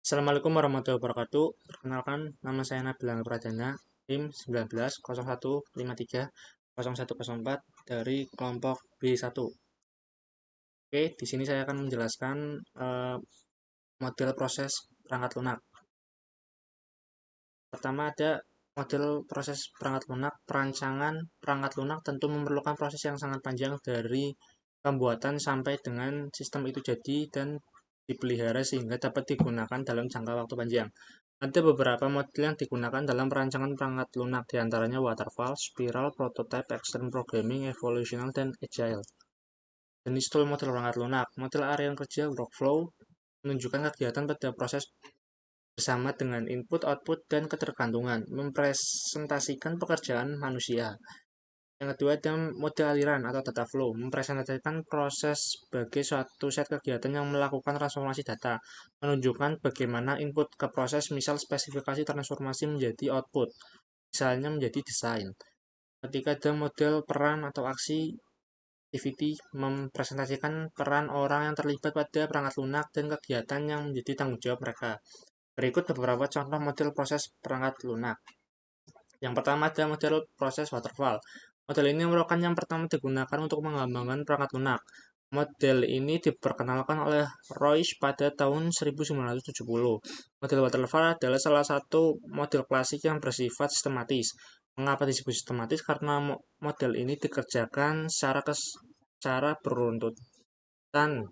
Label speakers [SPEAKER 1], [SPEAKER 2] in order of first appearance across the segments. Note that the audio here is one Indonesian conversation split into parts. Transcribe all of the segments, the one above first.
[SPEAKER 1] Assalamualaikum warahmatullahi wabarakatuh. Perkenalkan, nama saya Nabila Pradana, tim 1901530104 dari kelompok B1. Oke, di sini saya akan menjelaskan model proses perangkat lunak. Pertama ada model proses perangkat lunak. Perancangan perangkat lunak tentu memerlukan proses yang sangat panjang dari pembuatan sampai dengan sistem itu jadi dan dipelihara sehingga dapat digunakan dalam jangka waktu panjang. Ada beberapa model yang digunakan dalam perancangan perangkat lunak, diantaranya waterfall, spiral, prototype, extreme programming, evolutional, dan agile. Jenis tool model perangkat lunak. Model area kerja workflow menunjukkan kegiatan pada proses bersama dengan input, output, dan ketergantungan, mempresentasikan pekerjaan manusia. Yang kedua ada model aliran atau data flow, mempresentasikan proses sebagai suatu set kegiatan yang melakukan transformasi data, menunjukkan bagaimana input ke proses, misal spesifikasi transformasi menjadi output, misalnya menjadi desain. Ketika ada model peran atau aksi, activity, mempresentasikan peran orang yang terlibat pada perangkat lunak dan kegiatan yang menjadi tanggung jawab mereka. Berikut beberapa contoh model proses perangkat lunak. Yang pertama ada model proses waterfall. Model ini merupakan yang pertama digunakan untuk mengembangkan perangkat lunak. Model ini diperkenalkan oleh Royce pada tahun 1970. Model waterfall adalah salah satu model klasik yang bersifat sistematis. Mengapa disebut sistematis? Karena model ini dikerjakan secara beruntutan.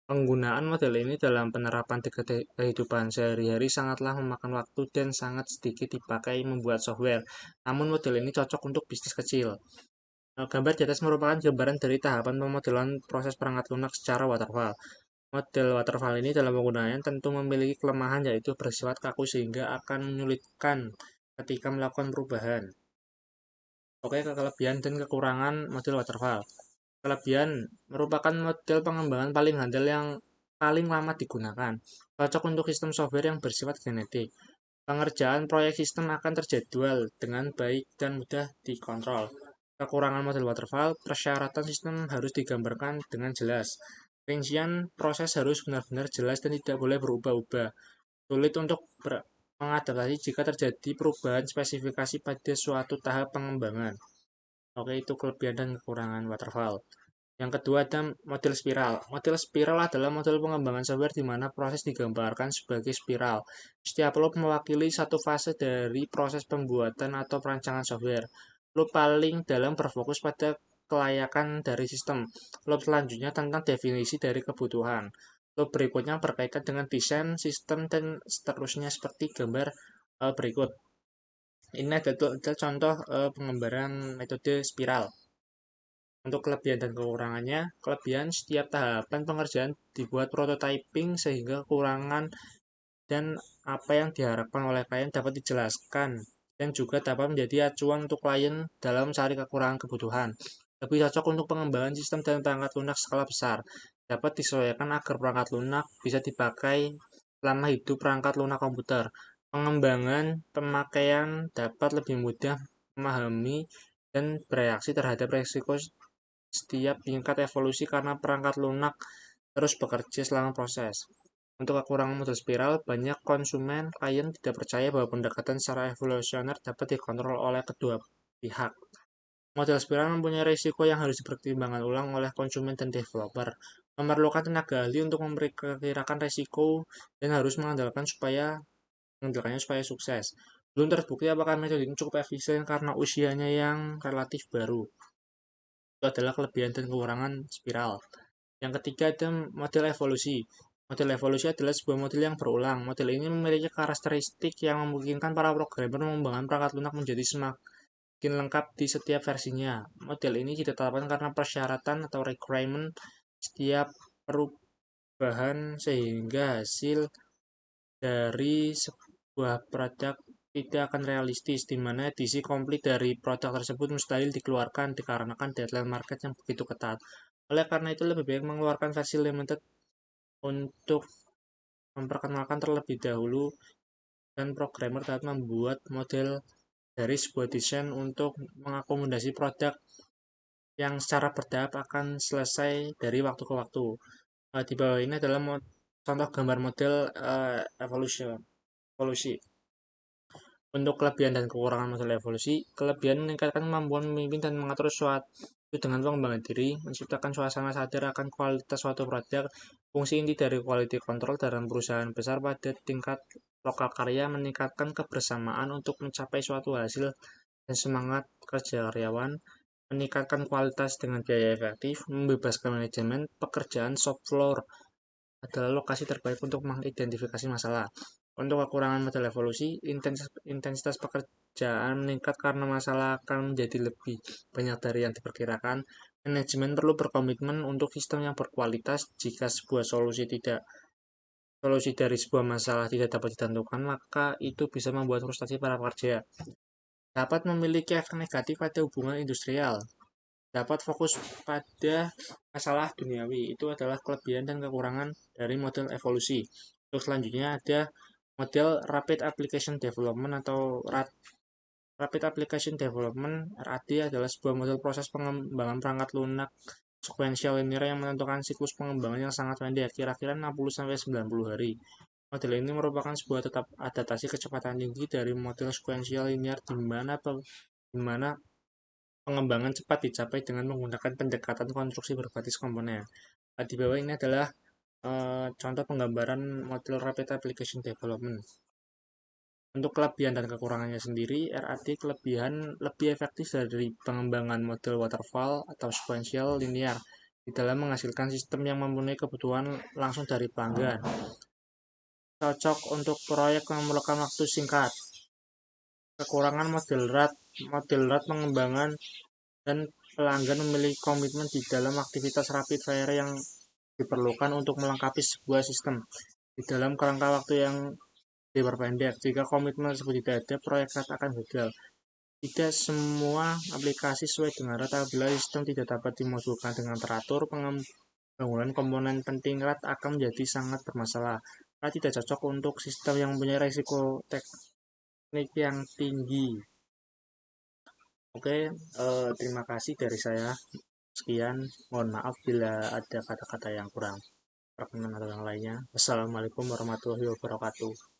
[SPEAKER 1] Penggunaan model ini dalam penerapan di kehidupan sehari-hari sangatlah memakan waktu dan sangat sedikit dipakai membuat software. Namun model ini cocok untuk bisnis kecil. Gambar di atas merupakan gambaran dari tahapan pemodelan proses perangkat lunak secara waterfall. Model waterfall ini dalam penggunaannya tentu memiliki kelemahan yaitu bersifat kaku sehingga akan menyulitkan ketika melakukan perubahan. Oke, kelebihan dan kekurangan model waterfall. Kelebihan merupakan model pengembangan paling handal yang paling lama digunakan. Cocok untuk sistem software yang bersifat genetik. Pengerjaan proyek sistem akan terjadwal dengan baik dan mudah dikontrol. Kekurangan model waterfall, persyaratan sistem harus digambarkan dengan jelas. Rincian proses harus benar-benar jelas dan tidak boleh berubah-ubah. Sulit untuk mengadaptasi jika terjadi perubahan spesifikasi pada suatu tahap pengembangan. Oke, itu kelebihan dan kekurangan waterfall. Yang kedua ada model spiral. Model spiral adalah model pengembangan software di mana proses digambarkan sebagai spiral. Setiap loop mewakili satu fase dari proses pembuatan atau perancangan software. Loop paling dalam berfokus pada kelayakan dari sistem. Loop selanjutnya tentang definisi dari kebutuhan. Loop berikutnya berkaitan dengan desain sistem dan seterusnya seperti gambar berikut. Ini ada contoh pengembaraan metode spiral. Untuk kelebihan dan kekurangannya, kelebihan setiap tahapan pengerjaan dibuat prototyping sehingga kekurangan dan apa yang diharapkan oleh klien dapat dijelaskan dan juga dapat menjadi acuan untuk klien dalam mencari kekurangan kebutuhan. Lebih cocok untuk pengembangan sistem dan perangkat lunak skala besar. Dapat disesuaikan agar perangkat lunak bisa dipakai selama hidup perangkat lunak komputer. Pengembangan pemakaian dapat lebih mudah memahami dan bereaksi terhadap resiko setiap tingkat evolusi karena perangkat lunak terus bekerja selama proses. Untuk kekurangan model spiral, banyak konsumen klien tidak percaya bahwa pendekatan secara evolusioner dapat dikontrol oleh kedua pihak. Model spiral mempunyai risiko yang harus dipertimbangkan ulang oleh konsumen dan developer. Memerlukan tenaga ahli untuk memperkirakan risiko dan harus mengandalkannya supaya sukses. Belum terbukti apakah metode ini cukup efisien karena usianya yang relatif baru. Itu adalah kelebihan dan kekurangan spiral. Yang ketiga ada model evolusi. Model evolusi adalah sebuah model yang berulang. Model ini memiliki karakteristik yang memungkinkan para programmer mengembangkan perangkat lunak menjadi semakin lengkap di setiap versinya. Model ini ditetapkan karena persyaratan atau requirement setiap perubahan sehingga hasil dari sebuah produk tidak akan realistis, di mana edisi komplit dari produk tersebut mustahil dikeluarkan dikarenakan deadline market yang begitu ketat. Oleh karena itu, lebih baik mengeluarkan versi limited untuk memperkenalkan terlebih dahulu dan programmer dapat membuat model dari sebuah desain untuk mengakomodasi produk yang secara bertahap akan selesai dari waktu ke waktu. Di bawah ini adalah contoh gambar model evolusi. Untuk kelebihan dan kekurangan model evolusi, kelebihan meningkatkan kemampuan memimpin dan mengatur suatu dengan pengembangan diri, menciptakan suasana sadar akan kualitas suatu produk. Fungsi inti dari quality control dalam perusahaan besar pada tingkat lokal karya meningkatkan kebersamaan untuk mencapai suatu hasil dan semangat kerja karyawan, meningkatkan kualitas dengan biaya efektif, membebaskan manajemen pekerjaan shop floor adalah lokasi terbaik untuk mengidentifikasi masalah. Untuk kekurangan model evolusi, intensitas pekerjaan meningkat karena masalah akan menjadi lebih banyak dari yang diperkirakan. Manajemen perlu berkomitmen untuk sistem yang berkualitas. Jika sebuah solusi dari sebuah masalah tidak dapat ditentukan, maka itu bisa membuat frustasi para pekerja. Dapat memiliki efek negatif pada hubungan industrial. Dapat fokus pada masalah duniawi. Itu adalah kelebihan dan kekurangan dari model evolusi. Untuk selanjutnya ada model Rapid Application Development atau Rapid Application Development (RAD) adalah sebuah model proses pengembangan perangkat lunak sequential linear yang menentukan siklus pengembangan yang sangat pendek, kira-kira 60-90 hari. Model ini merupakan sebuah tetap adaptasi kecepatan tinggi dari model sequential linear di mana pengembangan cepat dicapai dengan menggunakan pendekatan konstruksi berbasis komponen. Di bawah ini adalah contoh penggambaran model Rapid Application Development. Untuk kelebihan dan kekurangannya sendiri, RAD kelebihan lebih efektif dari pengembangan model waterfall atau sequential linear di dalam menghasilkan sistem yang memenuhi kebutuhan langsung dari pelanggan. Cocok untuk proyek yang memerlukan waktu singkat. Kekurangan model RAD pengembangan dan pelanggan memiliki komitmen di dalam aktivitas rapid fire yang diperlukan untuk melengkapi sebuah sistem di dalam kerangka waktu yang diperpendek. Jika komitmen tersebut tidak ada, proyek RAD akan gagal. Tidak semua aplikasi sesuai dengan RAD. Apabila sistem tidak dapat dimodulkan dengan teratur, pembangunan komponen penting RAD akan menjadi sangat bermasalah. RAD tidak cocok untuk sistem yang mempunyai risiko teknik yang tinggi. Oke, terima kasih dari saya. Sekian, mohon maaf bila ada kata-kata yang kurang berkenan atau yang lainnya. Wassalamualaikum warahmatullahi wabarakatuh.